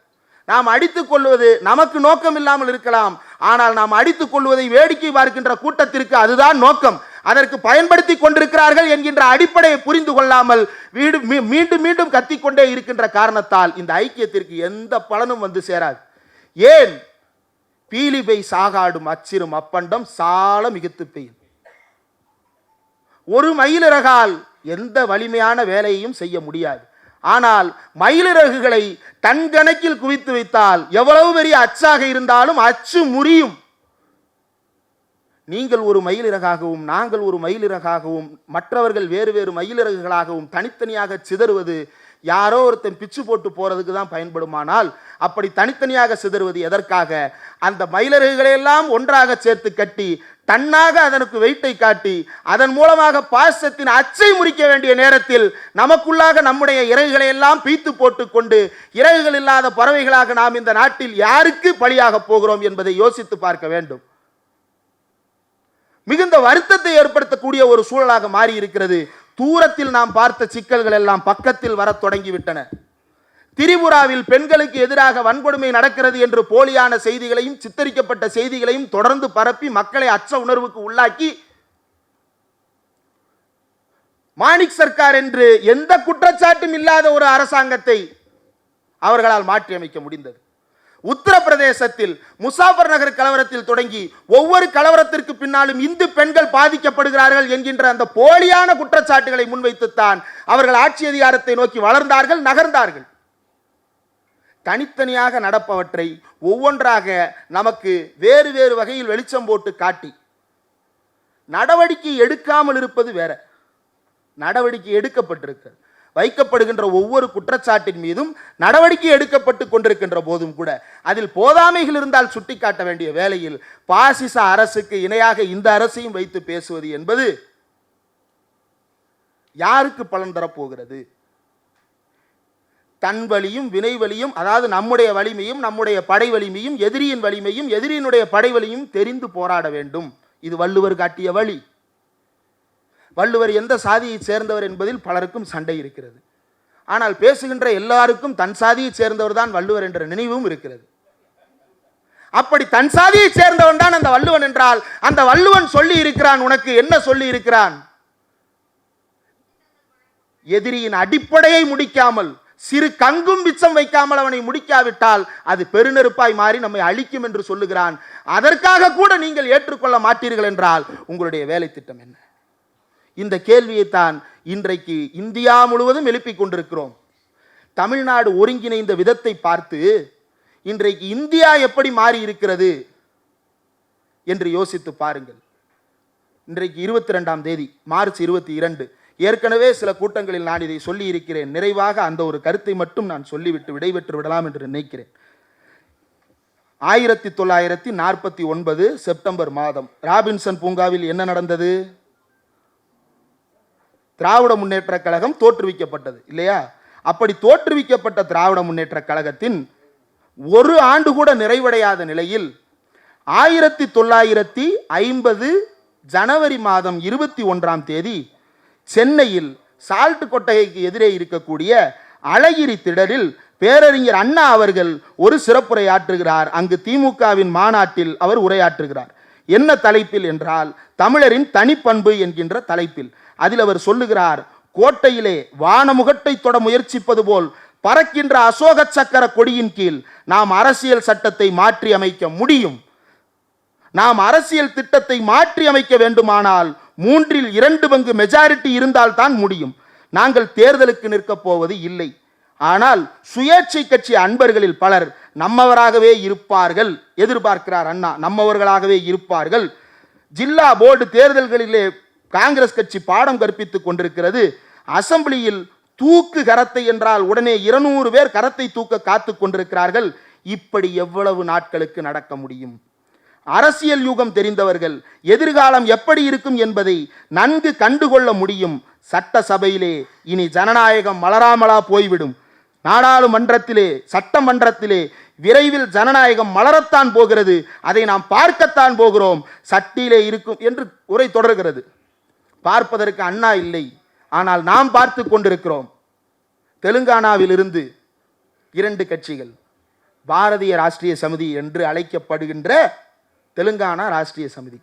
S1: நாம் அடித்துக் கொள்வது நமக்கு நோக்கம் இல்லாமல் இருக்கலாம், ஆனால் நாம் அடித்துக் கொள்வதை வேடிக்கை பார்க்கின்ற கூட்டத்திற்கு அதுதான் நோக்கம். அதற்கு பயன்படுத்தி கொண்டிருக்கிறார்கள் என்கின்ற அடிப்படையை புரிந்து கொள்ளாமல் மீண்டும் மீண்டும் கத்திக்கொண்டே இருக்கின்ற காரணத்தால் இந்த ஐக்கியத்திற்கு எந்த பலனும் வந்து சேராது. ஏன்? பீலிபை சாகாடும் அச்சிறும் அப்பண்டம் சால மிகுத்து பெய்யும். ஒரு மயிலிறகால் எந்த வலிமையான வேலையையும் செய்ய முடியாது. ஆனால் மயிலிறகுகளை டன் கணக்கில் குவித்து வைத்தால் எவ்வளவு பெரிய அச்சாக இருந்தாலும் அச்சு முறியும். நீங்கள் ஒரு மயிலிறகாகவும் நாங்கள் ஒரு மயிலிறகாகவும் மற்றவர்கள் வேறு வேறு மயிலிறகுகளாகவும் தனித்தனியாக சிதறுவது யாரோ ஒருத்தன் பிச்சு போட்டு போறதுக்கு தான் பயன்படுமானால், அப்படி தனித்தனியாக சிதறுவது எதற்காக? அந்த மயிலிறகுகளை எல்லாம் ஒன்றாக சேர்த்து கட்டி தன்னாக அதற்கு வெயிட்டை காட்டி அதன் மூலமாக பாசத்தின் அச்சை முறிக்க வேண்டிய நேரத்தில் நமக்குள்ளாக நம்முடைய இறகுகளை எல்லாம் பீத்து போட்டு கொண்டு இறகுகள் இல்லாத பறவைகளாக நாம் இந்த நாட்டில் யாருக்கு பலியாக போகிறோம் என்பதை யோசித்து பார்க்க வேண்டும். மிகுந்த வருத்தத்தை ஏற்படுத்தக்கூடிய ஒரு சூழலாக மாறி இருக்கிறது. தூரத்தில் நாம் பார்த்த சிக்கல்கள் எல்லாம் பக்கத்தில் வர தொடங்கிவிட்டன. திரிபுராவில் பெண்களுக்கு எதிராக வன்கொடுமை நடக்கிறது என்று போலியான செய்திகளையும் சித்தரிக்கப்பட்ட செய்திகளையும் தொடர்ந்து பரப்பி மக்களை அச்ச உணர்வுக்கு உள்ளாக்கி மாணிக் சர்க்கார் என்று எந்த குற்றச்சாட்டும் இல்லாத ஒரு அரசாங்கத்தை அவர்களால் மாற்றி அமைக்க முடிந்தது. உத்தரப்பிரதேசத்தில் முசாஃபர் நகர் கலவரத்தில் தொடங்கி ஒவ்வொரு கலவரத்திற்கு பின்னாலும் இந்து பெண்கள் பாதிக்கப்படுகிறார்கள் என்கின்ற அந்த போலியான குற்றச்சாட்டுகளை முன்வைத்துத்தான் அவர்கள் ஆட்சி அதிகாரத்தை நோக்கி வளர்ந்தார்கள், நகர்ந்தார்கள். தனித்தனியாக நடப்பவற்றை ஒவ்வொன்றாக நமக்கு வேறு வேறு வகையில் வெளிச்சம் போட்டு காட்டி நடவடிக்கை எடுக்காமல் இருப்பது வேற. நடவடிக்கை எடுக்கப்பட்டிருக்கிறது. வைக்கப்படுகின்ற ஒவ்வொரு குற்றச்சாட்டின் மீதும் நடவடிக்கை எடுக்கப்பட்டு கொண்டிருக்கின்ற போதும் கூட அதில் போதாமைகள் இருந்தால் சுட்டிக்காட்ட வேண்டிய வேளையில் பாசிச அரசுக்கு இணையாக இந்த அரசையும் வைத்து பேசுவது என்பது யாருக்கு பலன் தரப்போகிறது? தன் வலியும் வினை வலியும், அதாவது நம்முடைய வலிமையும் நம்முடைய படை வலிமையும் எதிரியின் வலிமையும் எதிரியினுடைய படை வலியும் தெரிந்து போராட வேண்டும். இது வள்ளுவர் காட்டிய வழி. வள்ளுவர் எந்த சாதியை சேர்ந்தவர் என்பதில் பலருக்கும் சண்டை இருக்கிறது. ஆனால் பேசுகின்ற எல்லாருக்கும் தன் சாதியை சேர்ந்தவர் தான் வள்ளுவர் என்ற நினைவும் இருக்கிறது. அப்படி தன் சாதியை சேர்ந்தவன் தான் அந்த வள்ளுவன் என்றால் அந்த வள்ளுவன் சொல்லி இருக்கிறான், உனக்கு என்ன சொல்லி இருக்கிறான்? எதிரியின் அடிப்படையை முடிக்காமல், சிறு கங்கும் மிச்சம் வைக்காமல் அவனை முடிக்காவிட்டால் அது பெருநெருப்பாய் மாறி நம்மை அழிக்கும் என்று சொல்லுகிறான். அதற்காக கூட நீங்கள் ஏற்றுக்கொள்ள மாட்டீர்கள் என்றால் உங்களுடைய வேலை திட்டம் என்ன? இந்த கேள்வியைத்தான் இன்றைக்கு இந்தியா முழுவதும் எழுப்பிக் கொண்டிருக்கிறோம். தமிழ்நாடு ஒருங்கிணைந்த விதத்தை பார்த்து இன்றைக்கு இந்தியா எப்படி மாறி இருக்கிறது என்று யோசித்து பாருங்கள். இன்றைக்கு 22ஆம் தேதி மார்ச் 22. ஏற்கனவே சில கூட்டங்களில் நான் இதை சொல்லி இருக்கிறேன். நிறைவாக அந்த ஒரு கருத்தை மட்டும் நான் சொல்லிவிட்டு விடைபெற்று விடலாம் என்று நினைக்கிறேன். 1949 செப்டம்பர் மாதம் ராபின்சன் பூங்காவில் என்ன நடந்தது? திராவிட முன்னேற்ற கழகம் தோற்றுவிக்கப்பட்டது இல்லையா? அப்படி தோற்றுவிக்கப்பட்ட திராவிட முன்னேற்ற கழகத்தின் ஒரு ஆண்டு கூட நிறைவடையாத நிலையில் 1950 ஜனவரி மாதம் 21ஆம் தேதி சென்னையில் சால்ட் கொட்டகைக்கு எதிரே இருக்கக்கூடிய அழகிரி திடலில் பேரறிஞர் அண்ணா அவர்கள் ஒரு சிறப்புரை ஆற்றுகிறார். அங்கு திமுகவின் மாநாட்டில் அவர் உரையாற்றுகிறார். என்ன தலைப்பில் என்றால் தமிழரின் தனிப்பண்பு என்கின்ற தலைப்பில். அதில் அவர் சொல்லுகிறார், கோட்டையிலே வானமுகட்டை தொட முயற்சிப்பது போல் பறக்கின்ற அசோக சக்கர கொடியின் கீழ் நாம் அரசியல் சட்டத்தை மாற்றி அமைக்க முடியும். நாம் அரசியல் திட்டத்தை மாற்றி அமைக்க வேண்டுமானால் 3/2 பங்கு மெஜாரிட்டி இருந்தால் தான் முடியும். நாங்கள் தேர்தலுக்கு நிற்கப் போவது இல்லை. ஆனால் சுயேட்சை கட்சி அன்பர்களில் பலர் நம்மவராகவே இருப்பார்கள் எதிர்பார்க்கிறார் அண்ணா. நம்மவர்களாகவே இருப்பார்கள். ஜில்லா போர்டு தேர்தல்களிலே காங்கிரஸ் கட்சி பாடம் கற்பித்துக் கொண்டிருக்கிறது. அசம்பிளியில் தூக்கு கரத்தை என்றால் உடனே 200 பேர் கரத்தை தூக்க காத்து கொண்டிருக்கிறார்கள். இப்படி எவ்வளவு நாட்களுக்கு நடக்க முடியும்? அரசியல் யூகம் தெரிந்தவர்கள். எதிர்காலம் எப்படி இருக்கும் என்பதை நன்கு கண்டுகொள்ள முடியும். சட்டசபையிலே இனி ஜனநாயகம் மலராமலா போய்விடும். நாடாளுமன்றத்திலே, சட்டமன்றத்திலே விரைவில் ஜனநாயகம் மலரத்தான் போகிறது. அதை நாம் பார்க்கத்தான் போகிறோம். சட்டியிலே இருக்கும் என்று உரை தொடர்கிறது. பார்ப்பதற்கு அண்ணா இல்லை, ஆனால் நாம் பார்த்து கொண்டிருக்கிறோம். தெலுங்கானாவில் இருந்து 2 கட்சிகள், பாரதிய ராஷ்டிரிய சமிதி என்று அழைக்கப்படுகின்ற தெலுங்கானா ராஷ்டிரிய சமிதி.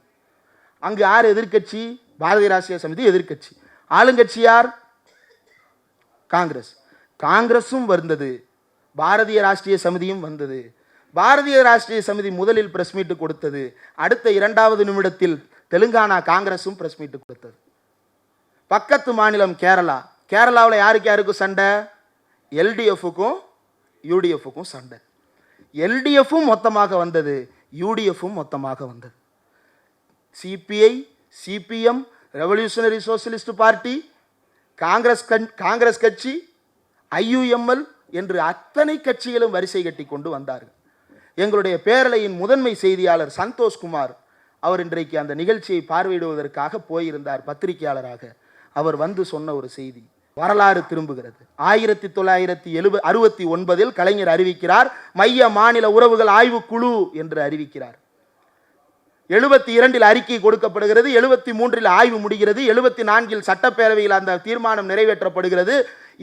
S1: அங்கு யார் எதிர்க்கட்சி? பாரதிய ராஷ்டிரிய சமிதி எதிர்க்கட்சி. ஆளுங்கட்சி யார்? காங்கிரஸ். காங்கிரஸும் வந்தது, பாரதிய ராஷ்டிரிய சமிதியும் வந்தது. பாரதிய ராஷ்டிரிய சமிதி முதலில் பிரஸ் மீட் கொடுத்தது. அடுத்த 2வது நிமிடத்தில் தெலுங்கானா காங்கிரஸும் பிரஸ் மீட் கொடுத்தது. பக்கத்து மாநிலம் கேரளா. கேரளாவில் யாருக்கு யாருக்கும் சண்டை? எல்டிஎஃப்க்கும் யூடிஎஃப்க்கும் சண்டை. எல்டிஎஃப்பும் மொத்தமாக வந்தது, யூடிஎஃப்பும் மொத்தமாக வந்தது. CBI, CPM, revolutionary socialist party, Congress கட்சி, ஐயுஎம்எல் என்று அத்தனை கட்சிகளும் வரிசை கட்டி கொண்டு வந்தார்கள். எங்களுடைய பேரலையின் முதன்மை செய்தியாளர் சந்தோஷ்குமார் அவர் இன்றைக்கு அந்த நிகழ்ச்சியை பார்வையிடுவதற்காக போயிருந்தார். பத்திரிகையாளராக அவர் வந்து சொன்ன ஒரு செய்தி வரலாறு திரும்புகிறது. 1969 கலைஞர் அறிவிக்கிறார், மைய மாநில உறவுகள் ஆய்வு குழு என்று அறிவிக்கிறார். 72 அறிக்கை கொடுக்கப்படுகிறது, 73 ஆய்வு முடிகிறது, 74 சட்டப்பேரவையில் அந்த தீர்மானம் நிறைவேற்றப்படுகிறது.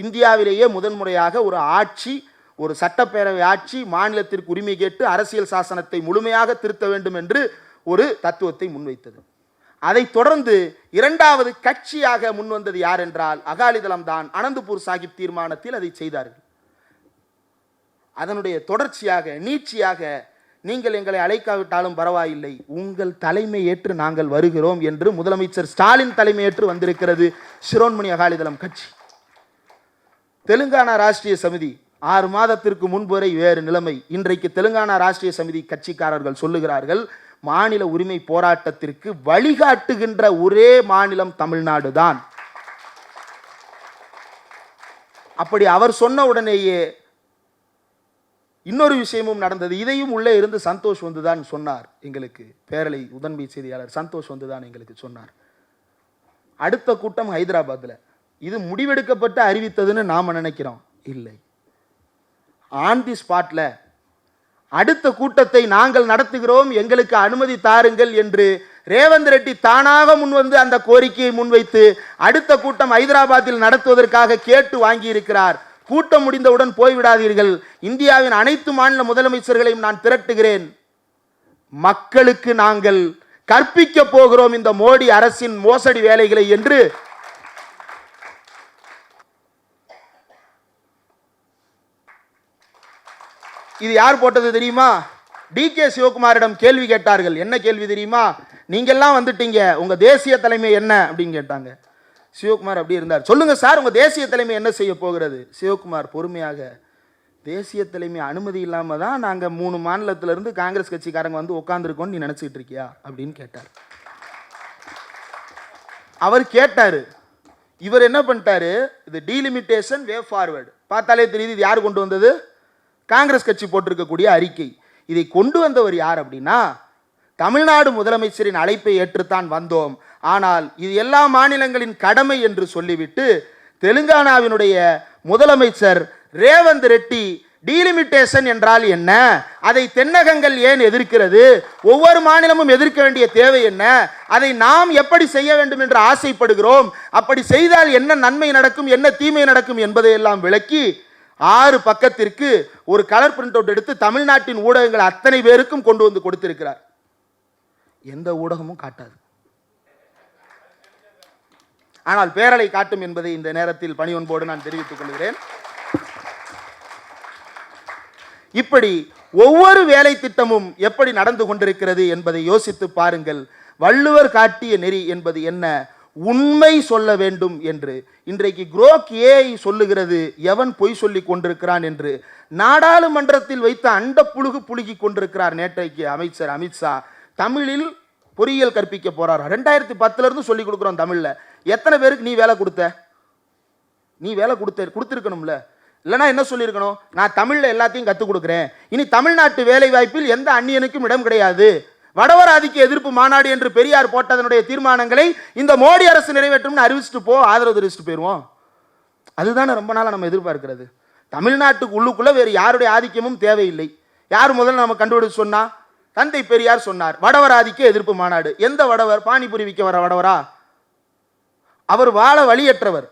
S1: இந்தியாவிலேயே முதன்முறையாக ஒரு ஆட்சி, ஒரு சட்டப்பேரவை ஆட்சி மாநிலத்திற்கு உரிமை கேட்டு அரசியல் சாசனத்தை முழுமையாக திருத்த வேண்டும் என்று ஒரு தத்துவத்தை முன்வைத்தது. அதைத் தொடர்ந்து 2வது கட்சியாக முன்வந்தது யார் என்றால் அகாலிதளம் தான். அனந்தபூர் சாஹிப் தீர்மானத்தில் அதை செய்தார்கள். அதனுடைய தொடர்ச்சியாக, நீட்சியாக, நீங்கள் எங்களை அழைக்காவிட்டாலும் பரவாயில்லை, உங்கள் தலைமை ஏற்று நாங்கள் வருகிறோம் என்று முதலமைச்சர் ஸ்டாலின் தலைமையேற்று வந்திருக்கிறது சிரோன்மணி அகாலிதளம் கட்சி. தெலுங்கானா ராஷ்டிரிய சமிதி 6 மாதத்திற்கு முன்பு வரை வேறு நிலைமை. இன்றைக்கு தெலுங்கானா ராஷ்டிரிய சமிதி கட்சிக்காரர்கள் சொல்லுகிறார்கள், மாநில உரிமை போராட்டத்திற்கு வழிகாட்டுகின்ற ஒரே மாநிலம் தமிழ்நாடு தான். அப்படி அவர் சொன்ன உடனேயே இன்னொரு விஷயமும் நடந்தது. இதையும் உள்ளே இருந்து சந்தோஷ் வந்துதான் சொன்னார். எங்களுக்கு பேரலை முதன்மை செய்தியாளர் சந்தோஷ் வந்துதான் எங்களுக்கு சொன்னார். அடுத்த கூட்டம் ஹைதராபாத்தில். இது முடிவெடுக்கப்பட்டு அறிவித்ததுன்னு நாம நினைக்கிறோம், இல்லை. ஆன் தி ஸ்பாட்ல அடுத்த கூட்டத்தை நாங்கள் நடத்துகிறோம், எங்களுக்கு அனுமதி தாருங்கள் என்று ரேவந்த் ரெட்டி தானாக முன்வந்து அந்த கோரிக்கையை முன்வைத்து அடுத்த கூட்டம் ஹைதராபாத்தில் நடத்துவதற்காக கேட்டு வாங்கி இருக்கிறார். கூட்டம் முடிந்தவுடன் போய்விடாதீர்கள், இந்தியாவின் அனைத்து மாநில முதலமைச்சர்களையும் நான் திரட்டுகிறேன், மக்களுக்கு நாங்கள் கற்பிக்க போகிறோம் இந்த மோடி அரசின் மோசடி வேலைகளை என்று இது யார் போட்டது தெரியுமா? டிகே சிவகுமாரிடம் கேள்வி கேட்டார்கள். என்ன கேள்வி தெரியுமா? நீங்கெல்லாம் வந்துட்டீங்க, உங்க தேசிய தலைமை என்ன அப்படின்னு கேட்டாங்க. சிவகுமார் அப்படி இருந்தார். சொல்லுங்க சார், உங்க தேசிய தலைமை என்ன செய்ய போகிறது? சிவகுமார் பொறுமையாக, தேசிய தலைமை அனுமதி இல்லாம தான் நாங்க 3 மாநிலத்திலிருந்து காங்கிரஸ் கட்சிக்காரங்க வந்து உட்கார்ந்துருக்கோம், நீ நினைச்சிட்டு இருக்கியா அப்படின்னு கேட்டார். அவர் கேட்டாரு, இவர் என்ன பண்ணிட்டாரு, இது டீலிமிட்டேஷன் வே ஃபார்வர்டு பார்த்தாலே தெரியுது. இது யார் கொண்டு வந்தது? காங்கிரஸ் கட்சி போட்டிருக்கக்கூடிய அறிக்கை. இதை கொண்டு வந்தவர் யார் அப்படின்னா, தமிழ்நாடு முதலமைச்சரின் அழைப்பை ஏற்றுத்தான் வந்தோம், ஆனால் இது எல்லா மாநிலங்களின் கடமை என்று சொல்லிவிட்டு தெலுங்கானாவினுடைய முதலமைச்சர் ரேவந்த் ரெட்டி டீலிமிட்டேஷன் என்றால் என்ன, அதை தென்னகங்கள் ஏன் எதிர்க்கிறது, ஒவ்வொரு மாநிலமும் எதிர்க்க வேண்டிய தேவை என்ன, அதை நாம் எப்படி செய்ய வேண்டும் என்று ஆசைப்படுகிறோம், அப்படி செய்தால் என்ன நன்மை நடக்கும், என்ன தீமை நடக்கும் என்பதையெல்லாம் விளக்கி 6 பக்கத்திற்கு ஒரு கலர் பிரிண்ட் அவுட் எடுத்து தமிழ்நாட்டின் ஊடகங்கள் அத்தனை பேருக்கும் கொண்டு வந்து கொடுத்திருக்கிறார். எந்த ஊடகமும் காட்டாது, ஆனால் பேரலை காட்டும் என்பதை இந்த நேரத்தில் பணிவன்போடு நான் தெரிவித்துக் கொள்கிறேன். இப்படி ஒவ்வொரு வேலை திட்டமும் எப்படி நடந்து கொண்டிருக்கிறது என்பதை யோசித்து பாருங்கள். வள்ளுவர் காட்டிய நெறி என்பது என்ன? உண்மை சொல்ல வேண்டும் என்று. இன்றைக்கு குரோக் ஏஐ சொல்லுகிறது எவன் பொய் சொல்லி கொண்டிருக்கிறான் என்று. நாடாளுமன்றத்தில் வைத்த அண்ட புழுகு புழுகி கொண்டிருக்கிறார். நேற்றைக்கு அமைச்சர் அமித்ஷா தமிழில் பொறியியல் கற்பிக்க போறார். 2010 இருந்து சொல்லிக் கொடுக்குறோம் தமிழ்ல. எத்தனை பேருக்கு நீ வேலை கொடுத்த? நீ வேலை கொடுத்திருக்கணும்ல. இல்லைனா என்ன சொல்லியிருக்கணும், நான் தமிழ்ல எல்லாத்தையும் கற்றுக் கொடுக்குறேன், இனி தமிழ்நாட்டு வேலை வாய்ப்பில் எந்த அந்நியனுக்கும் இடம் கிடையாது, வடவராதிக்கு எதிர்ப்பு மாநாடு என்று பெரியார் போட்டதனுடைய தீர்மானங்களை இந்த மோடி அரசு நிறைவேற்றும்னு அறிவிச்சுட்டு போ, ஆதரவு தெரிவிச்சுட்டு போயிடுவோம். அதுதானே ரொம்ப நாளாக நம்ம எதிர்பார்க்கிறது. தமிழ்நாட்டுக்கு உள்ளுக்குள்ள வேறு யாருடைய ஆதிக்கமும் தேவையில்லை. யார் முதல்ல நம்ம கண்டுபிடிச்சு சொன்னா? தந்தை பெரியார் சொன்னார், வடவராதிக்கு எதிர்ப்பு மாநாடு. எந்த வடவர்? பானிபுரி விற்க வர வடவரா? அவர் வாழ வழியற்றவர்.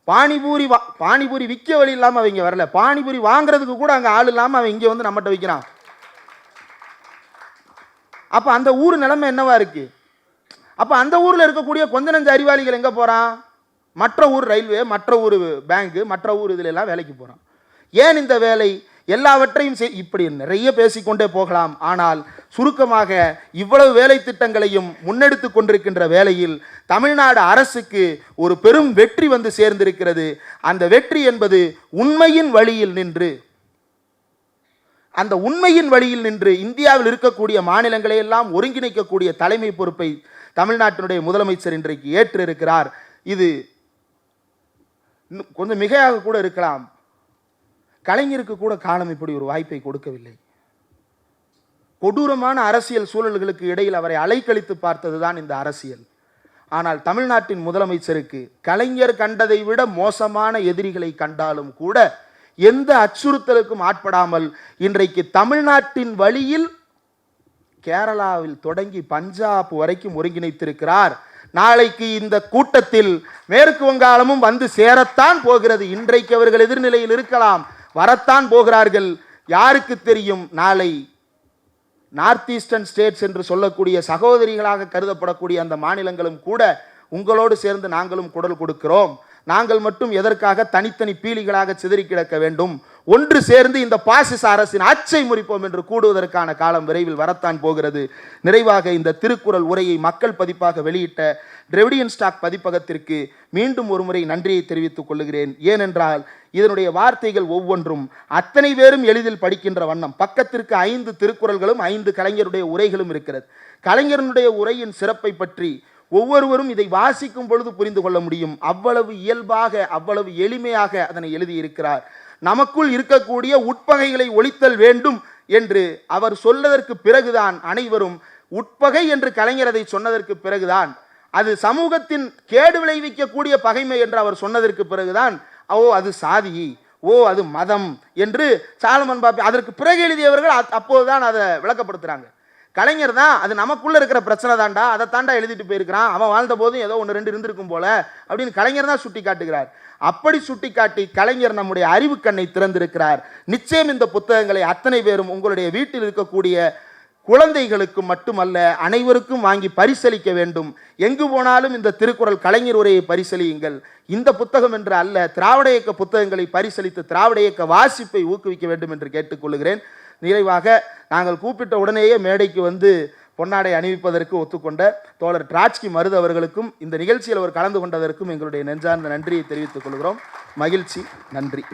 S1: பானிபூரி விற்க வழி இல்லாமல் அவங்க வரல, பானிபூரி வாங்குறதுக்கு கூட அங்கே ஆள் இல்லாமல் அவன் இங்கே வந்து நம்மகிட்ட விற்கிறான். அப்போ அந்த ஊர் நிலைமை என்னவா இருக்கு? அப்போ அந்த ஊரில் இருக்கக்கூடிய கொஞ்ச நஞ்ச அறிவாளிகள் எங்கே போகிறான்? மற்ற ஊர் ரயில்வே, மற்ற ஊர் பேங்கு, மற்ற ஊர் இதில் எல்லாம் வேலைக்கு போகிறான். ஏன் இந்த வேலை? எல்லாவற்றையும் இப்படி நிறைய பேசிக்கொண்டே போகலாம். ஆனால் சுருக்கமாக இவ்வளவு வேலை திட்டங்களையும் முன்னெடுத்து கொண்டிருக்கின்ற வேளையில் தமிழ்நாடு அரசுக்கு ஒரு பெரும் வெற்றி வந்து சேர்ந்திருக்கிறது. அந்த வெற்றி என்பது உண்மையின் வழியில் நின்று, அந்த உண்மையின் வழியில் நின்று இந்தியாவில் இருக்கக்கூடிய மாநிலங்களை எல்லாம் ஒருங்கிணைக்கக்கூடிய தலைமை பொறுப்பை தமிழ்நாட்டினுடைய முதலமைச்சர் இன்றைக்கு ஏற்று இருக்கிறார். இது கொஞ்சம் மிகையாக கூட இருக்கலாம். கலைஞருக்கு கூட காலம் இப்படி ஒரு வாய்ப்பை கொடுக்கவில்லை. கொடூரமான அரசியல் சூழல்களுக்கு இடையில் அவரை அலைக்கழித்து பார்த்ததுதான் இந்த அரசியல். ஆனால் தமிழ்நாட்டின் முதலமைச்சருக்கு கலைஞர் கண்டதை விட மோசமான எதிரிகளை கண்டாலும் கூட எந்த அச்சுறுத்தலுக்கும் ஆட்படாமல் இன்றைக்கு தமிழ்நாட்டின் வழியில் கேரளாவில் தொடங்கி பஞ்சாப் வரைக்கும் ஒருங்கிணைத்திருக்கிறார். நாளைக்கு இந்த கூட்டத்தில் மேற்கு வங்காளமும் வந்து சேரத்தான் போகிறது. இன்றைக்கு அவர்கள் எதிர்நிலையில் இருக்கலாம், வரத்தான் போகிறார்கள். யாருக்கு தெரியும், நாளை நார்த் ஈஸ்டர்ன் ஸ்டேட்ஸ் என்று சொல்லக்கூடிய சகோதரிகளாக கருதப்படக்கூடிய அந்த மாநிலங்களும் கூட உங்களோடு சேர்ந்து நாங்களும் குரல் கொடுக்கிறோம், நாங்கள் மட்டும் எதற்காக தனித்தனி பீலிகளாக சிதறி கிடக்க வேண்டும், ஒன்று சேர்ந்து இந்த பாசிச அரசின் அச்சை முறிப்போம் என்று கூடுவதற்கான காலம் விரைவில் வரத்தான் போகிறது. நிறைவாக இந்த திருக்குறள் உரையை மக்கள் பதிப்பாக வெளியிட்ட டிரெவிடியன் ஸ்டாக் பதிப்பகத்திற்கு மீண்டும் ஒரு முறை நன்றியை தெரிவித்துக் கொள்கிறேன். ஏனென்றால் இதனுடைய வார்த்தைகள் ஒவ்வொன்றும் அத்தனை பேரும் எளிதில் படிக்கின்ற வண்ணம், பக்கத்திற்கு 5 திருக்குறள்களும் 5 கலைஞருடைய உரைகளும் இருக்கிறது. கலைஞருடைய உரையின் சிறப்பை பற்றி ஒவ்வொருவரும் இதை வாசிக்கும் பொழுது புரிந்து கொள்ள முடியும். அவ்வளவு இயல்பாக, அவ்வளவு எளிமையாக அதனை எழுதியிருக்கிறார். நமக்குள் இருக்கக்கூடிய உட்பகைகளை ஒழித்தல் வேண்டும் என்று அவர் சொல்லதற்கு பிறகுதான், அனைவரும் உட்பகை என்று கலைஞர் அதை சொன்னதற்கு பிறகுதான், அது சமூகத்தின் கேடு விளைவிக்கக்கூடிய பகைமை என்று அவர் சொன்னதற்கு பிறகுதான், ஓ அது சாதி, ஓ அது மதம் என்று சாலமன் பாப்பி அதற்கு பிறகு எழுதியவர்கள் அப்போதுதான் அதை விளக்கப்படுத்துறாங்க. கலைஞர் தான் அது நமக்குள்ள இருக்கிற பிரச்சனை தாண்டா, அதை தாண்டா எழுதிட்டு போயிருக்கிறான், அவன் வாழ்ந்த போதும் ஏதோ 1 2 இருந்திருக்கும் போல அப்படின்னு கலைஞர் தான் சுட்டி காட்டுகிறார். அப்படி சுட்டி காட்டி கலைஞர் நம்முடைய அறிவு கண்ணை திறந்திருக்கிறார். நிச்சயம் இந்த புத்தகங்களை அத்தனை பேரும் உங்களுடைய வீட்டில் இருக்கக்கூடிய குழந்தைகளுக்கு மட்டுமல்ல அனைவருக்கும் வாங்கி பரிசளிக்க வேண்டும். எங்கு போனாலும் இந்த திருக்குறள் கலைஞர் உரையை பரிசளியுங்கள். இந்த புத்தகம் என்று அல்ல, திராவிட இயக்க புத்தகங்களை பரிசளித்து திராவிட இயக்க வாசிப்பை ஊக்குவிக்க வேண்டும் என்று கேட்டுக்கொள்கிறேன். நிறைவாக நாங்கள் கூப்பிட்ட உடனேயே மேடைக்கு வந்து பொன்னாடை அணிவிப்பதற்கு ஒத்துக்கொண்ட தோழர் டிராட்ஸ்கி மருது அவர்களுக்கும் இந்த நிகழ்ச்சியில் அவர் கலந்து கொண்டதற்கும் எங்களுடைய நெஞ்சார்ந்த நன்றியை தெரிவித்துக் கொள்கிறோம். மகிழ்ச்சி, நன்றி.